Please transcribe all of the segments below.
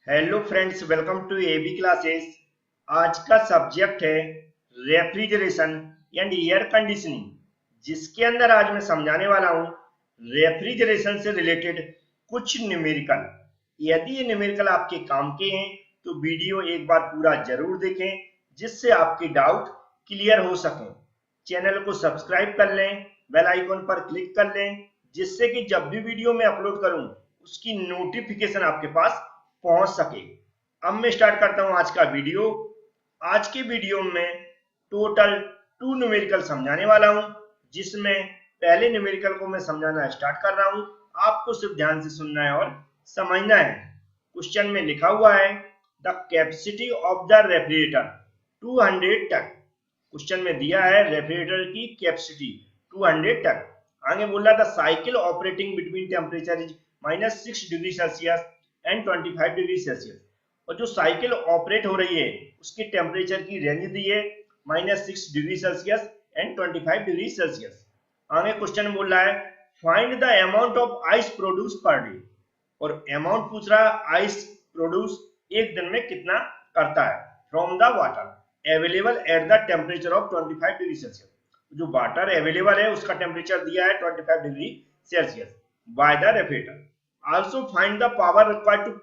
Hello friends, welcome to AB classes. आज का subject है रेफ्रिजरेशन एंड एयर कंडीशनिंग, जिसके अंदर आज मैं समझाने वाला हूं रेफ्रिजरेशन से रिलेटेड कुछ न्यूमेरिकल। यदि ये न्यूमेरिकल आपके काम के हैं तो वीडियो एक बार पूरा जरूर देखें, जिससे आपके डाउट क्लियर हो सकें। चैनल को सब्सक्राइब कर लें, बेल आइकन पर क्लिक कर लें, जिससे कि जब भी वीडियो मैं अपलोड करूं उसकी नोटिफिकेशन आपके पास पहुंच सके। अब मैं स्टार्ट करता हूं आज का वीडियो। आज के वीडियो में टोटल 2 न्यूमेरिकल समझाने वाला हूं, जिसमें पहले न्यूमेरिकल को मैं समझाना स्टार्ट कर रहा हूं। आपको सिर्फ ध्यान से सुनना है और समझना है। क्वेश्चन में लिखा हुआ है the capacity of the refrigerator 200 ton. Question में दिया है रेफ्रिजरेटर की कैपेसिटी 200 टन। आगे बोल रहा था cycle operating between temperature is -6 degree Celsius and 25 degree Celsius. और जो साइकिल ऑपरेट हो रही है उसकी टेम्परेचर की रेंज दी है -6 degree Celsius and 25 degree Celsius. आगे क्वेश्चन बोल रहा है find the amount of ice produce per day. और अमाउंट पूछ रहा है आइस प्रोड्यूस एक दिन में कितना करता है from the water available at the temperature of 25 degree Celsius. जो वाटर अवेलेबल है उसका टेम्परेचर दिया है 25 degree Celsius by the refrigerator. Also find the power required to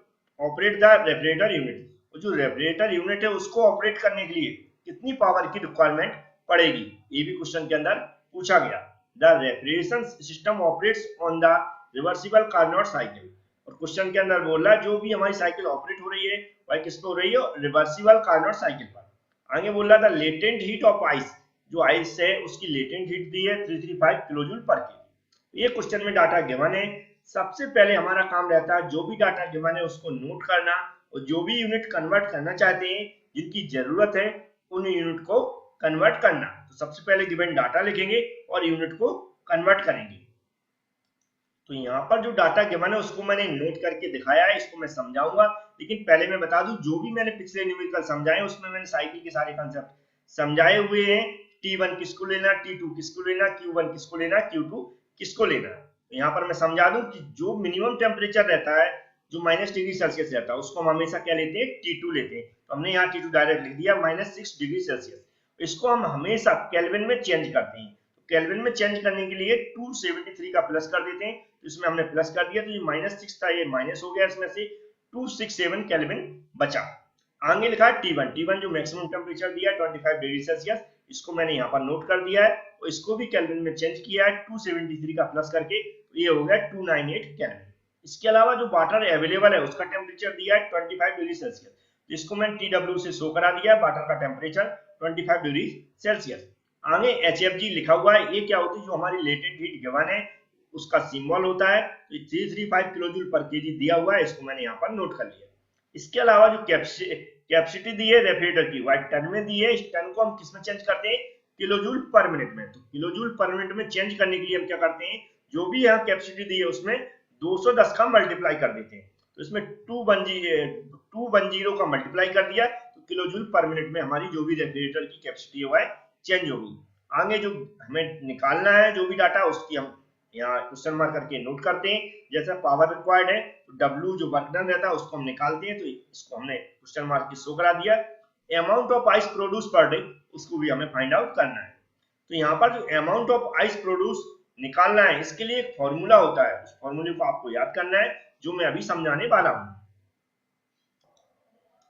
operate the refrigerator unit। जो रेफ्रिजरेटर यूनिट है उसको ऑपरेट करने के लिए कितनी पावर की रिक्वायरमेंट पड़ेगी, ये भी क्वेश्चन के अंदर पूछा गया। The refrigeration system operates on the reversible Carnot cycle. और क्वेश्चन के अंदर बोल रहा है जो भी हमारी साइकिल ऑपरेट हो रही है वह किस पे हो रही है, रिवर्सिबल कार्नोट साइकिल पर। आगे बोल रहा था लेटेंट हीट ऑफ आइस। जो आइस है उसकी लेटेंट हीट दी है 335 किलोजूल पर के। ये क्वेश्चन में डाटा गिवन है। सबसे पहले हमारा काम रहता है जो भी डाटा गिवन है उसको नोट करना, और जो भी यूनिट कन्वर्ट करना चाहते हैं जिनकी जरूरत है उन यूनिट को कन्वर्ट करना। तो सबसे पहले गिवन डाटा लिखेंगे और यूनिट को कन्वर्ट करेंगे। तो यहाँ पर जो डाटा गिवन है उसको मैंने नोट करके दिखाया है, इसको मैं समझाऊंगा। लेकिन पहले मैं बता दूं जो भी मैंने पिछले न्यूमेरिकल समझाए उसमें मैंने साइकिल के सारे कंसेप्ट समझाए हुए हैं। T1 किसको लेना, T2 किसको लेना, Q1 किसको लेना, Q2 किसको लेना। यहाँ पर मैं समझा दूं कि जो मिनिमम टेम्परेचर रहता है जो -डिग्री सेल्सियस रहता है उसको हम हमेशा क्या लेते हैं, T2 लेते हैं। तो हमने यहाँ T2 डायरेक्ट लिख दिया -6 डिग्री सेल्सियस। इसको हम हमेशा केल्विन में चेंज करते हैं। तो केल्विन में चेंज करने के लिए 273 का प्लस कर देते हैं। तो इसमें हमने प्लस कर दिया तो ये -6 था, ये माइनस हो गया, इसमें से 267 केल्विन बचा। आगे लिखा है T1 जो मैक्सिमम टेम्परेचर दिया है 25 डिग्री सेल्सियस, इसको मैंने यहाँ पर नोट कर दिया है और इसको भी केल्विन में चेंज किया है 273 का प्लस करके, तो ये हो गया 298 केल्विन। इसके अलावा जो वाटर अवेलेबल है उसका टेम्परेचर दिया है 25 डिग्री सेल्सियस, तो इसको मैंने TW से शो करा दिया है वाटर का टेम्परेचर 25 डिग्री सेल्सियस। आगे HFG लिखा हुआ है, ये क्या होती है, जो हमारी लेटेंट हीट गिवन है उसका सिंबल होता है। तो 335 किलोजूल पर केजी दिया हुआ है, इसको मैंने यहाँ पर नोट कर लिया। इसके अलावा जो कैपेसिटी दी है रेफ्रिजरेटर की वह टन में दी है। इस टन को हम किस में चेंज करते हैं, किलोजूल पर मिनट में। तो किलोजूल पर मिनट में चेंज करने के लिए हम क्या करते हैं, जो भी यहाँ कैपेसिटी दी है उसमें 210 का मल्टीप्लाई कर देते हैं। तो इसमें 210 का मल्टीप्लाई कर दिया तो किलोजूल पर मिनट में हमारी जो भी रेफ्रिजरेटर की कैपेसिटी है वह चेंज होगी। आगे जो हमें निकालना है जो भी डाटा उसकी हम यहाँ क्वेश्चन मार्क करके नोट करते हैं। जैसा पावर रिक्वायर्ड है तो W जो वर्क डन रहता है उसको हम निकालते हैं, तो इसको हमने क्वेश्चन मार्क की शो करा दिया। Amount of ice produce per day उसको भी हमें फाइंड आउट करना है। तो यहाँ पर जो अमाउंट ऑफ आइस प्रोड्यूस निकालना है इसके लिए एक फॉर्मूला होता है, उस फॉर्मूले को आपको याद करना है जो मैं अभी समझाने वाला हूँ।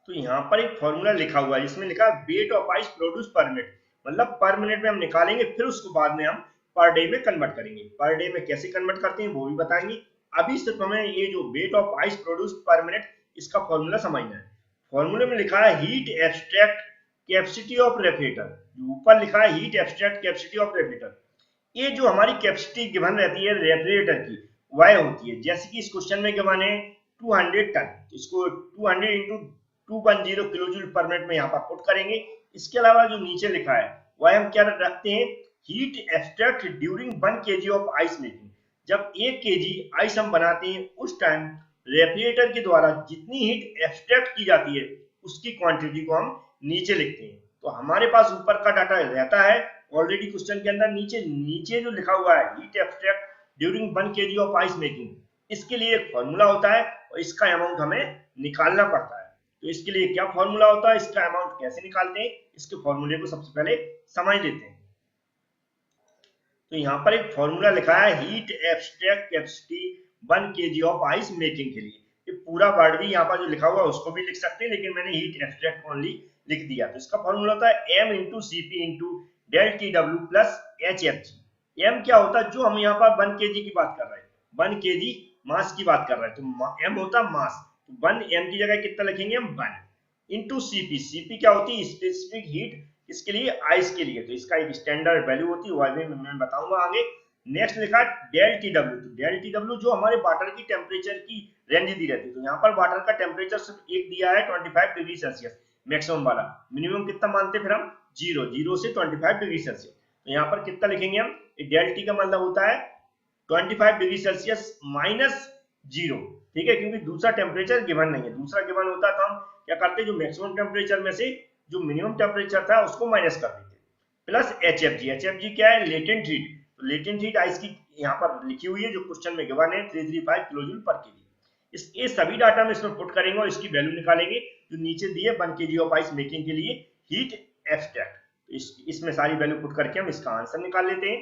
तो यहाँ पर एक फॉर्मूला लिखा हुआ है जिसमें लिखा है वेट ऑफ आइस प्रोड्यूस पर मिनट, मतलब पर मिनट में हम निकालेंगे, फिर उसको बाद में हम पर डे में कन्वर्ट करेंगे। पर डे में कैसे कन्वर्ट करते हैं वो भी बताएंगे। अभी सिर्फ हमें ये जो वेट ऑफ आइस प्रोड्यूस पर मिनट इसका फॉर्मूला समझना है। फॉर्मूले में लिखा है heat abstract capacity of refrigerator, जो ऊपर लिखा है heat abstract capacity of refrigerator. ये जो हमारी कैपेसिटी गिवन रहती है रेफ्रिजरेटर की वह होती है, जैसे कि इस क्वेश्चन में गिवन है 200 टन, तो इसको 200 इंटू 210 किलोजूल पर मिनट में यहाँ पर पुट करेंगे। इसके अलावा जो नीचे लिखा है वह हम क्या रखते हैं, heat extract during 1 kg of ice making. जब 1 kg आइस हम बनाते हैं उस टाइम रेफ्रिजरेटर के द्वारा जितनी हीट एक्सट्रैक्ट की जाती है उसकी क्वांटिटी को हम नीचे लिखते हैं। तो हमारे पास ऊपर का डाटा रहता है ऑलरेडी क्वेश्चन के अंदर, नीचे नीचे जो लिखा हुआ है heat extract during 1 kg of ice making, इसके लिए एक फॉर्मूला होता है और इसका अमाउंट हमें निकालना पड़ता है। तो इसके लिए क्या फॉर्मूला होता है, इसका अमाउंट कैसे निकालते हैं, इसके फॉर्मूले को सबसे पहले समझ लेते हैं। तो यहाँ पर एक फॉर्मूला लिखा है heat abstract capacity 1 kg of ice making के लिए। ये पूरा वर्ड भी यहाँ पर जो लिखा हुआ है उसको भी लिख सकते हैं, लेकिन मैंने हीट एब्स्ट्रैक्ट ओनली लिख दिया। तो इसका फॉर्मूला होता है m into cp into del T W plus H F G. M क्या होता है, जो हम यहाँ पर 1 kg की बात कर रहे हैं, 1 kg मास की बात कर रहे हैं, तो m होता है मास, तो 1 m की जगह कितना लिखेंगे हम 1 इंटू cp। cp क्या होती है, स्पेसिफिक हीट, इसके लिए आइस के लिए, तो इसका एक स्टैंडर्ड वैल्यू होती है, वो भी मैं बताऊंगा आगे। नेक्स्ट लिखा डेल टी डब्ल्यू, तो डेल टी डब्ल्यू जो हमारे वाटर की टेम्परेचर की रेंज दी रहती है, तो यहाँ पर वाटर का टेम्परेचर सिर्फ एक दिया है 25 डिग्री सेल्सियस मैक्सिमम वाला, मिनिमम कितना मानते हैं फिर हम 0 से 25 डिग्री सेल्सियस। तो यहाँ पर कितना लिखेंगे हम, डेल टी का मतलब होता है 25 डिग्री सेल्सियस माइनस 0, ठीक है, क्योंकि दूसरा टेम्परेचर गिवन नहीं है। दूसरा गिवन होता तो हम क्या करते, जो मैक्सिमम टेम्परेचर में से जो मिनिमम टेम्परेचर था उसको माइनस कर देते, प्लस एच एफ जी। एच एफ जी क्या है, लेटेंट हीट। तो लेटेंट हीट आइस की यहाँ पर लिखी हुई है, जो क्वेश्चन में गिवन है 335 किलोजूल पर केजी। ये सभी डाटा में इसमें पुट करेंगे और इसकी वैल्यू निकालेंगे, जो नीचे दिए 1 kg ऑफ आइस मेकिंग के लिए हीट एब्स्ट्रैक्ट। इसमें सारी वैल्यू पुट करके हम इसका आंसर निकाल लेते हैं।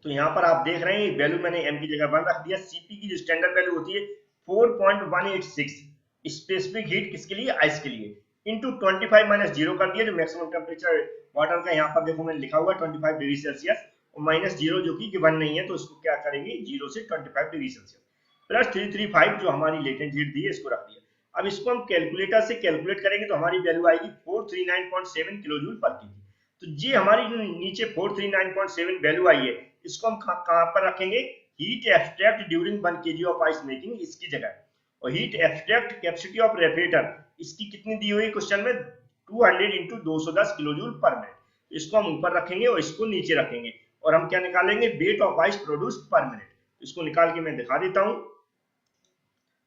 तो यहाँ पर आप देख रहे हैं वैल्यू मैंने m की जगह 1 रख दिया। cp की जो स्टैंडर्ड वैल्यू होती है 4.186 स्पेसिफिक हीट किसके लिए, आइस के लिए, इंटू 25 माइनस 0 कर दिया, जो मैक्सिमम टेम्परेचर वाटर का यहाँ पर देखो मैंने लिखा हुआ 25 डिग्री सेल्सियस, और माइनस 0 जो कि गिवन नहीं है, तो इसको क्या करेंगे 0 से 25 डिग्री सेल्सियस प्लस 335 जो हमारी लेटेंट हीट दी है इसको रख दिया। अब इसको हम कैलकुलेटर से कैलकुलेट करेंगे तो हमारी वैल्यू आएगी 439.7 किलोजूल पर केजी। तो ये हमारी नीचे 439.7 वैल्यू आई है, इसको हम कहां पर रखेंगे, heat extract during 1 kg of ice making इसकी जगह। और heat extract capacity of refrigerator इसकी कितनी दी हुई है क्वेश्चन में, 200 इंटू 210 किलोजूल पर मिनट। इसको हम ऊपर रखेंगे और इसको नीचे रखेंगे, और हम क्या निकालेंगे, वेट ऑफ आइस प्रोड्यूस्ड पर मिनट। इसको निकाल के मैं दिखा देता हूं।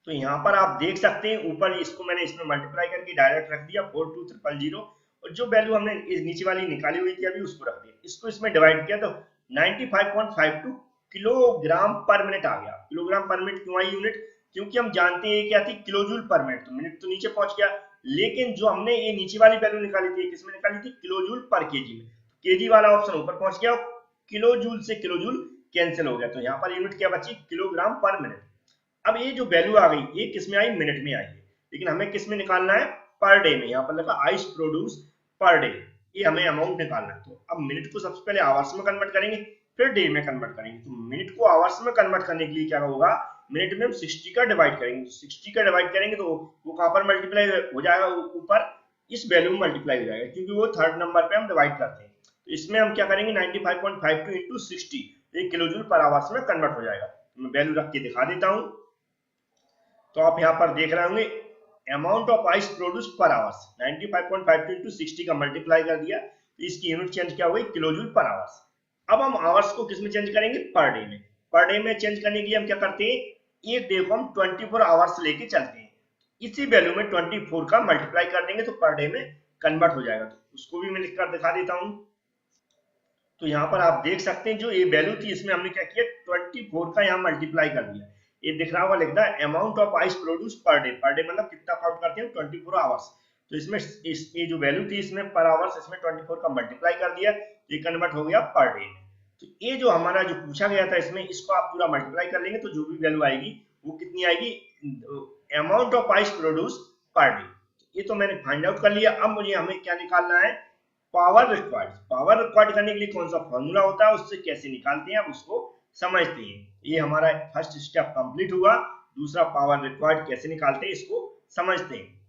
तो यहाँ पर आप देख सकते हैं ऊपर इसको मैंने इसमें मल्टीप्लाई करके डायरेक्ट रख दिया 42000, और जो वैल्यू हमने इस नीचे वाली निकाली हुई थी अभी उसको रख दिया। इसको इसमें डिवाइड किया तो 95.52 किलोग्राम पर मिनट आ गया। किलोग्राम पर मिनट क्यों आई यूनिट, क्योंकि हम जानते हैं क्या थी, किलोजूल पर मिनट, तो मिनट तो नीचे पहुंच गया, लेकिन जो हमने ये नीचे वाली वैल्यू निकाली थी किसमें निकाली थी, किलोजूल पर केजी में। केजी वाला ऑप्शन ऊपर पहुंच गया, किलोजूल से किलोजूल कैंसिल हो गया, तो यहाँ पर यूनिट क्या बची, किलोग्राम पर मिनट। अब ये जो वैल्यू आ गई ये किसमें आई, मिनट में आई है, लेकिन हमें किसमें निकालना है, पर डे में। यहाँ पर लिखा आइस प्रोड्यूस पर डे, ये हमें अमाउंट निकालना है। तो अब मिनट को सबसे पहले आवर्स में कन्वर्ट करेंगे, फिर डे में कन्वर्ट करेंगे। तो मिनट को आवर्स में कन्वर्ट करने के लिए क्या होगा, मिनट में हम 60 का डिवाइड करेंगे, 60 का डिवाइड करेंगे तो वो कहां पर मल्टीप्लाई हो जाएगा, ऊपर इस वैल्यू में मल्टीप्लाई हो जाएगा, क्योंकि वो थर्ड नंबर पे हम डिवाइड करते हैं। तो इसमें हम क्या करेंगे 95.52 इंटू 60, एक किलोजूल पर आवर्स में कन्वर्ट हो जाएगा। तो मैं वैल्यू रख के दिखा देता हूं। तो आप यहाँ पर देख रहे होंगे अमाउंट ऑफ आइस प्रोड्यूस पर आवर्स 95.52 इंटू 60 का मल्टीप्लाई कर दिया, तो इसकी यूनिट चेंज क्या हुई, किलोजूल पर आवर्स। अब हम आवर्स को किसमें चेंज करेंगे, पर डे में। पर डे में चेंज करने के लिए हम क्या करते हैं, एक डे को हम 24 आवर्स लेके चलते हैं, इसी वैल्यू में 24 का मल्टीप्लाई कर देंगे तो पर डे में कन्वर्ट हो जाएगा। तो उसको भी मैं लिखकर दिखा देता हूं। तो यहाँ पर आप देख सकते हैं जो ये वैल्यू थी इसमें हमने क्या किया, 24 का यहाँ मल्टीप्लाई कर दिया। ये दिख रहा हुआ लिखता है amount of ice produce per day, per day मतलब कितना काउंट करते हैं 24 आवर्स। तो इसमें ये जो वैल्यू थी इसमें पर आवर्स, इसमें 24 का मल्टीप्लाई कर दिया, ये कन्वर्ट हो गया पर डे में। तो ये जो हमारा जो पूछा गया था इसमें, इसको आप पूरा मल्टीप्लाई कर लेंगे तो जो भी वैल्यू आएगी वो कितनी आएगी, amount of ice produce per day. ये तो मैंने फाइंड आउट कर लिया। अब मुझे हमें क्या निकालना है, पावर रिक्वायर्ड। पावर रिक्वायर्ड करने के लिए कौन सा फॉर्मूला होता है, उससे कैसे निकालते हैं अब उसको समझते हैं। ये हमारा फर्स्ट स्टेप कंप्लीट हुआ। दूसरा पावर रिक्वायर्ड कैसे निकालते हैं इसको समझते हैं।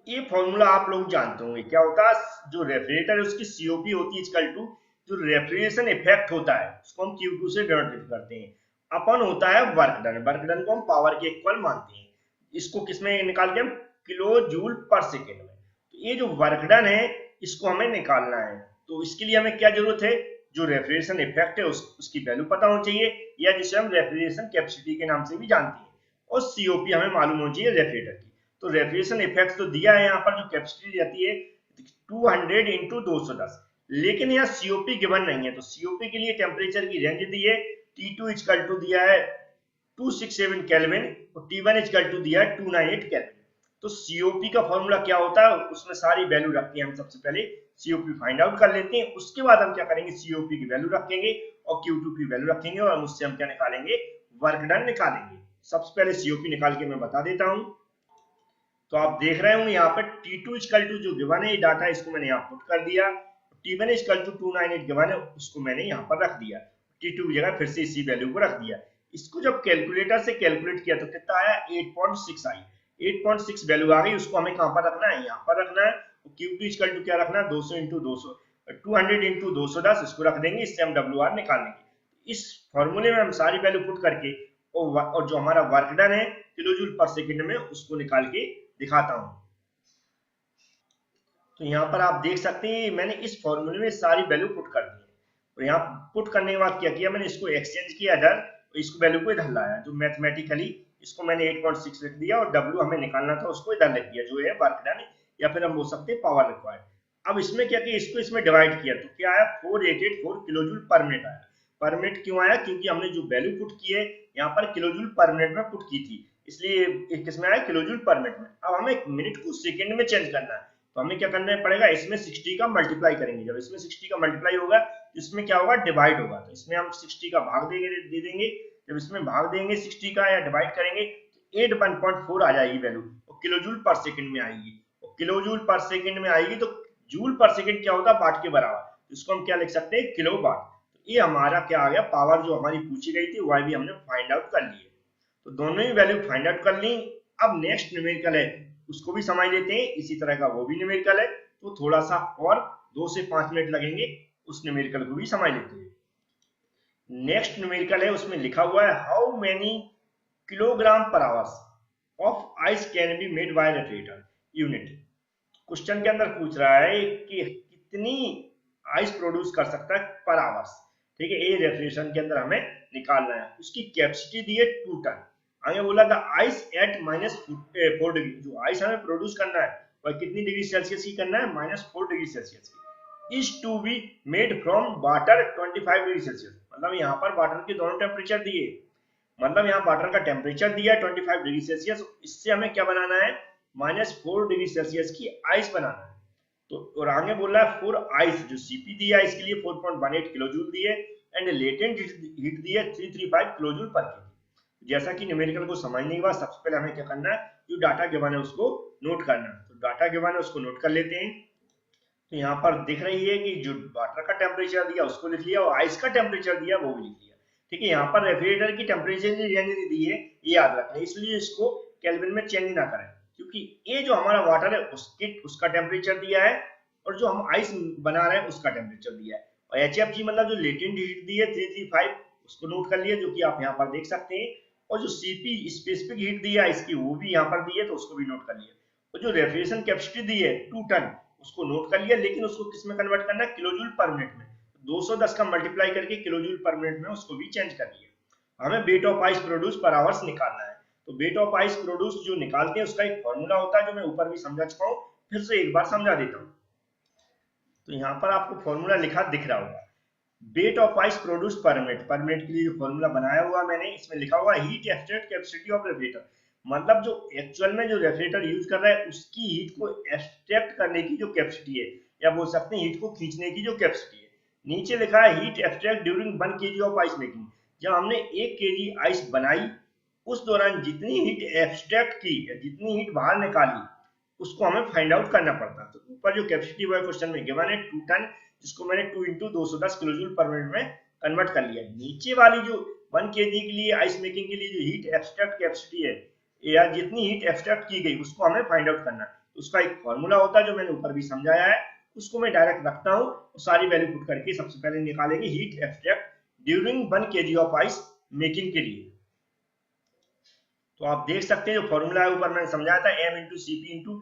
ये फॉर्मूला आप लोग जानते होंगे क्या होता है, जो रेफ्रिजरेटर है उसकी सीओपी होती है इक्वल टू जो रेफ्रिजरेशन इफेक्ट होता है उसको हम Q2 से डिनोट करते हैं, अपन होता है वर्क डन। वर्क डन को हम पावर के इक्वल मानते हैं। इसको किसमें निकाल के हम, किलो जूल पर सेकेंड में। तो ये जो वर्क डन है इसको हमें निकालना है। तो इसके लिए हमें क्या जरूरत है, जो रेफ्रिजरेशन इफेक्ट है उसकी वैल्यू पता होनी चाहिए, या जिसे हम रेफ्रिजरेशन कैपेसिटी के नाम से भी जानते हैं, और सीओपी हमें मालूम होनी चाहिए रेफ्रिजरेटर की। तो रेफ्रिजरेशन इफेक्ट तो दिया है, यहाँ पर जो कैपेसिटी रहती है 200 इंटू 210, लेकिन यहाँ सीओपी गिवन नहीं है। तो सीओपी के लिए टेम्परेचर की रेंज दी है T2 इक्वल टू दिया है 267 केल्विन और T1 इक्वल टू दिया है 298 केल्विन। तो सीओपी का फॉर्मूला क्या होता है, उसमें सारी वैल्यू रखते हैं। हम सबसे पहले सीओपी फाइंड आउट कर लेते हैं, उसके बाद हम क्या करेंगे, सीओपी की वैल्यू रखेंगे और Q2 की वैल्यू रखेंगे और हम उससे हम क्या निकालेंगे, वर्क डन निकालेंगे। सबसे पहले सीओपी निकाल के मैं बता देता हूं। तो आप देख रहे होंगे यहाँ पर T2 इक्वल टू जो गिवन है ये डाटा, इसको मैंने यहाँ पुट कर दिया। T1 इक्वल टू 298 गिवन है, उसको मैंने यहाँ पर रख दिया। T2 की जगह फिर से इसी वैल्यू को रख दिया। इसको जब कैलकुलेटर से कैलकुलेट किया तो कितना आया, 8.6 आई। 8.6 वैल्यू आ गई, उसको हमें कहाँ पर रखना है, यहाँ पर रखना है। Q2 इक्वल टू क्या रखना है, 200 इंटू 200, 200 इंटू 210, इसको रख देंगे। इससे हम WR निकाल लेंगे। इस फॉर्मूले में हम सारी वैल्यू पुट करके और जो हमारा वर्क डन है किलो जूल पर सेकेंड में, उसको निकाल के दिखाता हूं। तो यहाँ पर आप देख सकते हैं मैंने इस फॉर्मूले में सारी वैल्यू पुट कर दी है। और यहाँ पुट करने के बाद क्या किया, मैंने इसको एक्सचेंज किया इधर, तो इसको वैल्यू को इधर लाया। जो मैथमेटिकली इसको मैंने 8.6 लिख दिया और W हमें निकालना था उसको इधर लिख दिया, जो है वर्क डन, या फिर हम बोल सकते हैं पावर रिक्वायर्ड। अब इसमें क्या किया, इसको इसमें डिवाइड किया तो क्या आया, 4884 किलो जूल पर मिनट आया। पर मिनट क्यों आया, क्योंकि हमने जो वैल्यू पुट की है यहाँ पर किलो जूल पर मिनट में पुट की थी, इसलिए किसमें आया, किलो जूल पर मिनट में। अब हमें मिनट को सेकेंड में चेंज करना है, तो हमें क्या करना पड़ेगा, इसमें 60 का मल्टीप्लाई करेंगे। जब इसमें 60 का मल्टीप्लाई होगा तो इसमें क्या होगा, डिवाइड होगा। तो इसमें हम 60 का भाग दे देंगे। जब इसमें भाग देंगे 60 का या डिवाइड करेंगे तो 81.4 आ जाएगी वैल्यू, और किलो जूल पर सेकंड में आएगी। और किलो जूल पर सेकंड में आएगी तो जूल पर सेकंड क्या होता है, वाट के बराबर। तो इसको हम क्या लिख सकते हैं, किलो वाट। तो ये हमारा क्या आ गया, पावर जो हमारी पूछी गई थी वह भी हमने फाइंड आउट कर ली है। तो दोनों ही वैल्यू फाइंड आउट कर ली। अब नेक्स्ट न्यूमेरिकल है, उसको भी समझ लेते हैं। इसी तरह का वो भी न्यूमेरिकल है, तो थोड़ा सा और 2 से 5 मिनट लगेंगे, उस न्यूमेरिकल को भी समझ लेते हैं। नेक्स्ट न्यूमेरिकल है, उसमें लिखा हुआ है हाउ मेनी किलोग्राम पर hours of ice can be made by refrigerator unit. Question के अंदर पूछ रहा है कि कितनी आइस प्रोड्यूस कर सकता है पर आवर्स। ठीक है, ये रेफ्रिजरेशन के अंदर हमें निकालना है। उसकी कैपेसिटी दी है 2 टन। आगे बोला था आइस एट -4 डिग्री, जो आइस हमें प्रोड्यूस करना है वह कितनी डिग्री सेल्सियस की करना है, -4 डिग्री सेल्सियस की। Is to be made from water 25 degree Celsius. मतलब यहाँ पर वाटर के दोनों टेम्परेचर दिए, मतलब यहाँ वाटर का टेम्परेचर दिया है 25 डिग्री सेल्सियस। इससे हमें क्या बनाना है, -4 डिग्री सेल्सियस की आइस बनाना है। तो और आगे बोल रहा है फॉर आइस, जो सीपी दिया है इसके लिए 4.18 किलो जूल दिए, एंड लेटेंट हीट दी है 335 किलो जूल पर केजी। जैसा कि न्यूमेरिकल को समझने के बाद सबसे पहले हमें क्या करना है, जो डाटा गिवन है उसको नोट करना है। तो डाटा गिवन है उसको नोट कर लेते हैं। तो यहाँ पर दिख रही है कि जो वाटर का टेम्परेचर दिया उसको लिख लिया और आइस का टेम्परेचर दिया वो भी लिख लिया। ठीक है, यहाँ पर रेफ्रिजरेटर की टेम्परेचर की रेंज नहीं दी है, ये याद रखना है, इसलिए इसको केल्विन में चेंज ना करें, क्योंकि ये जो हमारा वाटर है उसका टेम्परेचर दिया है और जो हम आइस बना रहे हैं उसका टेम्परेचर दिया है। और HFG मतलब जो लेटेंट हीट दी है 335, उसको नोट कर लिया, जो कि आप यहाँ पर देख सकते हैं। और जो CP स्पेसिफिक हीट दी है इसकी वो भी यहाँ पर दी है, तो उसको भी नोट कर लिया। और जो रेफ्रिजरेशन कैपेसिटी दी है 2 टन, उसको नोट कर लिया, लेकिन उसको किस में कन्वर्ट करना है, किलो जूल पर मिनट में। 210 का मल्टीप्लाई करके किलो जूल पर मिनट में उसको भी चेंज कर लिया। हमें वेट ऑफ आइस प्रोड्यूस पर आवर्स निकालना है। तो वेट ऑफ आइस प्रोड्यूस जो निकालते हैं उसका एक फॉर्मूला होता है, जो मैं ऊपर भी समझा चुका हूँ, फिर से एक बार समझा देता हूँ। तो यहाँ पर आपको फॉर्मूला लिखा दिख रहा होगा, वेट ऑफ आइस प्रोड्यूस पर मिनट के लिए जो फॉर्मूला बनाया हुआ मैंने, इसमें लिखा हुआ heat extract capacity of refrigerator. मतलब जो एक्चुअल में जो रेफ्रिजरेटर यूज कर रहा है उसकी हीट को एक्सट्रैक्ट करने की जो कैपेसिटी है, या बोल सकते हैं हीट को खींचने की जो कैपेसिटी है। नीचे लिखा है heat extract during 1 kg of ice making. जब हमने 1 kg आइस बनाई उस दौरान जितनी हीट एक्सट्रैक्ट की या जितनी हीट बाहर निकाली उसको हमें फाइंड आउट करना पड़ता है। तो ऊपर जो कैपेसिटी वो क्वेश्चन में गिवन है 2 टन, जिसको मैंने 2 इंटू 210 किलो जूल पर मिनट में कन्वर्ट कर लिया। नीचे वाली जो 1 kg के लिए आइस मेकिंग के लिए जो हीट एक्सट्रैक्ट कैपेसिटी है या जितनी हीट एक्सट्रैक्ट की गई उसको हमें फाइंड आउट करना है। उसका एक फॉर्मूला होता है जो मैंने ऊपर भी समझाया है, उसको मैं डायरेक्ट रखता हूँ और सारी वैल्यू पुट करके सबसे पहले निकालेंगे heat extract during 1 kg of ice making के लिए। तो आप देख सकते हैं जो फॉर्मूला है ऊपर मैंने समझाया था, m into CP into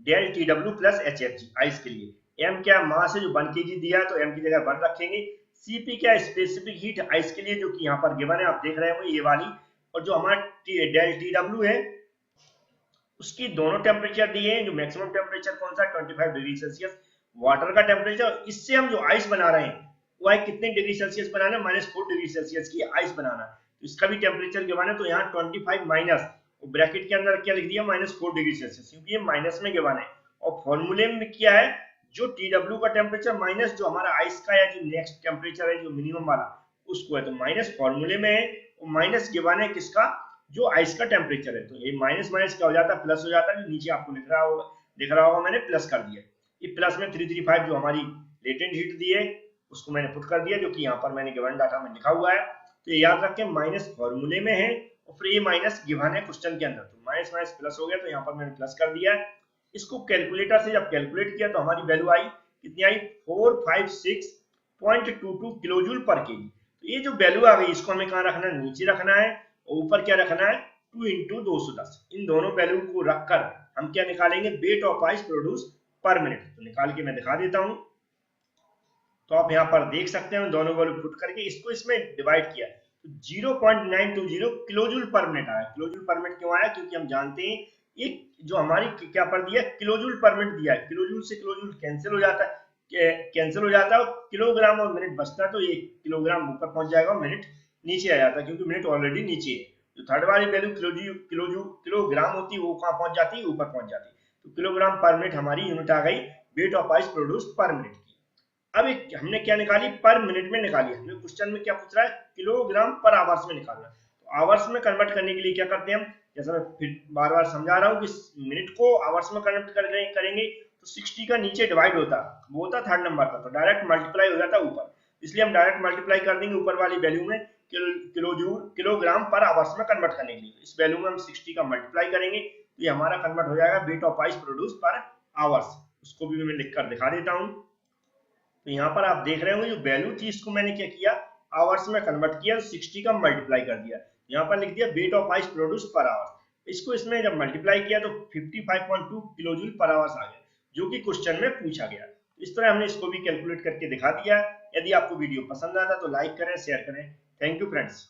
del TW plus HFG ice के लिए। m क्या मास है, जो 1 kg दिया है तो m की जगह 1 रखेंगे। CP क्या स्पेसिफिक हीट आइस के लिए, जो कि यहाँ पर गिवन है, आप देख रहे होंगे ये वाली। और जो हमारा डेल TW है उसकी दोनों टेम्परेचर दिए हैं। जो मैक्सिमम टेम्परेचर कौन सा, 25 डिग्री सेल्सियस वाटर का टेम्परेचर। इससे हम जो आइस बना रहे हैं वह कितने डिग्री सेल्सियस बनाना है, -4 डिग्री सेल्सियस की आइस बनाना। तो इसका भी टेम्परेचर गिवन है, तो यहाँ 25 माइनस ब्रैकेट के अंदर क्या लिख दिया -4 डिग्री सेल्सियस, क्योंकि ये माइनस में गिवन है। और फॉर्मूले में क्या है, जो TW का टेम्परेचर माइनस जो हमारा आइस का या जो नेक्स्ट टेम्परेचर है जो मिनिमम वाला उसको है, तो माइनस फॉर्मूले में है और माइनस गिवन है किसका, जो आइस का टेम्परेचर है। तो ये माइनस माइनस क्या हो जाता है, प्लस हो जाता है। नीचे आपको दिख रहा होगा मैंने प्लस कर दिया। ये प्लस में 335 जो हमारी लेटेंट हीट दी है उसको मैंने पुट कर दिया, जो कि यहाँ पर मैंने गिवन डाटा में लिखा हुआ है। तो याद रखें माइनस फॉर्मूले में है और फिर ये माइनस गिवन है क्वेश्चन के अंदर, तो माइनस माइनस प्लस हो गया, तो यहाँ पर मैंने प्लस कर दिया है। इसको कैलकुलेटर से जब कैलकुलेट किया तो हमारी वैल्यू आई कितनी आई, 456.22 किलोजूल पर केजी। तो ये जो वैल्यू आ गई इसको हमें कहाँ रखना है, नीचे रखना है, और ऊपर क्या रखना है 2 × 210। इन दोनों वैल्यू को रखकर हम क्या निकालेंगे, वेट ऑफ आइस प्रोड्यूस पर मिनट। तो निकाल के मैं दिखा देता हूं। तो आप यहाँ पर देख सकते हैं दोनों वैल्यू पुट करके इसको इसमें डिवाइड किया तो 0.920 किलोजूल पर मिनट आया। किलोजूल पर मिनट क्यों आया, क्योंकि हम जानते हैं एक जो हमारी क्या पर दिया, किलोजूल पर मिनट दिया है। किलोजूल से किलोजूल कैंसिल हो जाता है, और किलोग्राम और मिनट बचता है, तो ये किलोग्राम ऊपर पहुंच जाएगा और मिनट नीचे आ जाता है, क्योंकि मिनट ऑलरेडी नीचे है। जो थर्ड वाली वैल्यू किलोग्राम होती है वो कहाँ पहुंच जाती है, ऊपर पहुंच जाती है। तो किलोग्राम पर मिनट हमारी यूनिट आ गई वेट ऑफ आइस प्रोड्यूस पर मिनट की। अब एक हमने क्या निकाली, पर मिनट में निकाली। हमने क्वेश्चन में क्या पूछ रहा है, किलोग्राम पर आवर्स में निकालना। तो आवर्स में कन्वर्ट करने के लिए क्या करते हैं हम, जैसा मैं फिर बार बार समझा रहा हूँ कि मिनट को आवर्स में कन्वर्ट करेंगे तो 60 का नीचे डिवाइड होता, वो होता थर्ड नंबर का, तो डायरेक्ट मल्टीप्लाई हो जाता ऊपर, इसलिए हम डायरेक्ट मल्टीप्लाई कर देंगे ऊपर वाली वैल्यू में किलोग्राम पर आवर्स में कन्वर्ट करने के लिए। इस वैल्यू में हम 60 का मल्टीप्लाई करेंगे तो ये हमारा कन्वर्ट हो जाएगा वेट ऑफ आइस प्रोड्यूस पर आवर्स। उसको भी मैं लिख कर दिखा देता हूँ। तो यहाँ पर आप देख रहे होंगे जो वैल्यू थी इसको मैंने क्या किया, आवर्स में कन्वर्ट किया, 60 का मल्टीप्लाई कर दिया, यहाँ पर लिख दिया वेट ऑफ आइस प्रोड्यूस पर आवर्स। इसको इसमें जब मल्टीप्लाई किया तो 55.2 किलोजूल पर आवर्स आ गया, जो कि क्वेश्चन में पूछा गया। इस तरह हमने इसको भी कैलकुलेट करके दिखा दिया। यदि आपको वीडियो पसंद आता तो लाइक करें, शेयर करें। Thank you friends.